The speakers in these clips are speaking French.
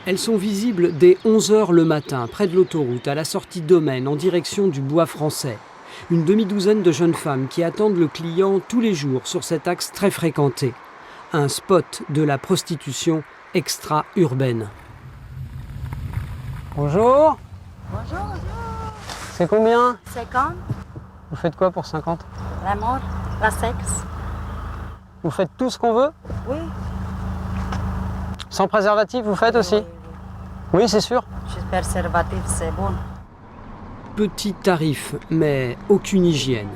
Elles sont visibles dès 11 h le matin, près de l'autoroute, à la sortie Domaine, en direction du Bois français. Une demi-douzaine de jeunes femmes qui attendent le client tous les jours sur cet axe très fréquenté. Un spot de la prostitution extra-urbaine. Bonjour. Bonjour. C'est combien? 50. Vous faites quoi pour 50? La mort, la sexe. Vous faites tout ce qu'on veut? Oui. Sans préservatif, vous faites aussi? Oui, c'est sûr. Juste préservatif, c'est bon. Petit tarif, mais aucune hygiène.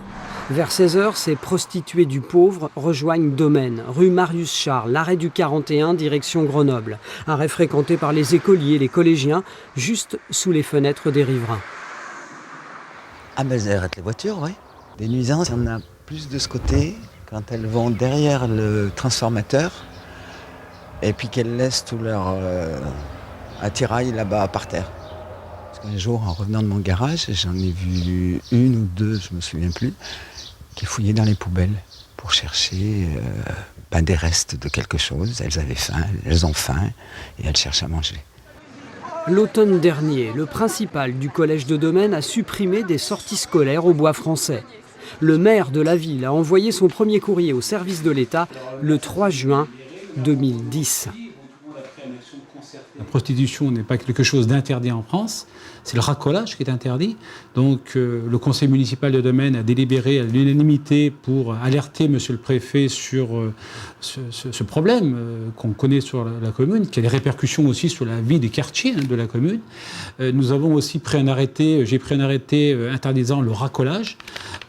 Vers 16 h, ces prostituées du pauvre rejoignent Domaine, rue Marius Charles, l'arrêt du 41, direction Grenoble. Arrêt fréquenté par les écoliers et les collégiens, juste sous les fenêtres des riverains. Ah ben elles arrêtent les voitures, oui. Des nuisances, il y en a plus de ce côté, quand elles vont derrière le transformateur, et puis qu'elles laissent tout leur attirail là-bas par terre. Parce qu'un jour, en revenant de mon garage, j'en ai vu une ou deux, je me souviens plus, qui fouillaient dans les poubelles pour chercher des restes de quelque chose. Elles avaient faim, elles ont faim, et elles cherchent à manger. L'automne dernier, le principal du collège de Domaine a supprimé des sorties scolaires au Bois français. Le maire de la ville a envoyé son premier courrier au service de l'État le 3 juin 2010. La prostitution n'est pas quelque chose d'interdit en France, c'est le racolage qui est interdit. Donc le conseil municipal de Domaine a délibéré à l'unanimité pour alerter monsieur le préfet sur ce problème qu'on connaît sur la commune, qui a des répercussions aussi sur la vie des quartiers de la commune. Nous avons aussi pris un arrêté, j'ai pris un arrêté interdisant le racolage.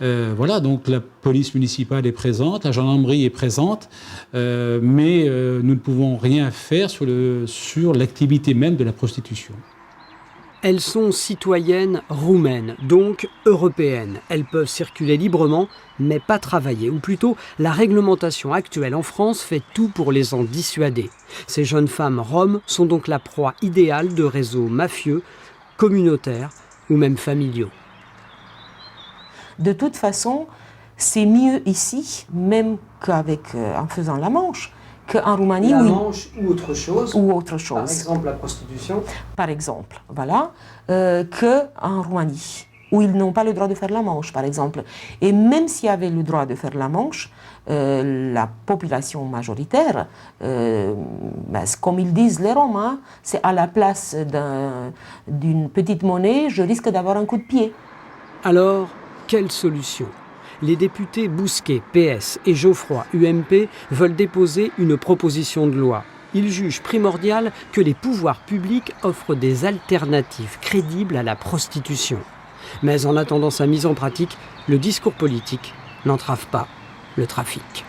Voilà, donc la police municipale est présente, la gendarmerie est présente, mais nous ne pouvons rien faire sur l'activité même de la prostitution. Elles sont citoyennes roumaines, donc européennes. Elles peuvent circuler librement, mais pas travailler. Ou plutôt, la réglementation actuelle en France fait tout pour les en dissuader. Ces jeunes femmes roms sont donc la proie idéale de réseaux mafieux, communautaires ou même familiaux. De toute façon, c'est mieux ici, même en faisant la Manche, qu'en Roumanie. La Manche ou autre chose. Ou autre chose. Par exemple la prostitution. Par exemple, voilà, qu'en Roumanie, où ils n'ont pas le droit de faire la Manche, par exemple. Et même s'il y avait le droit de faire la Manche, la population majoritaire, comme ils disent les Roms, hein, c'est à la place d'une petite monnaie, je risque d'avoir un coup de pied. Alors, quelle solution ? Les députés Bousquet, PS, et Geoffroy, UMP, veulent déposer une proposition de loi. Ils jugent primordial que les pouvoirs publics offrent des alternatives crédibles à la prostitution. Mais en attendant sa mise en pratique, le discours politique n'entrave pas le trafic.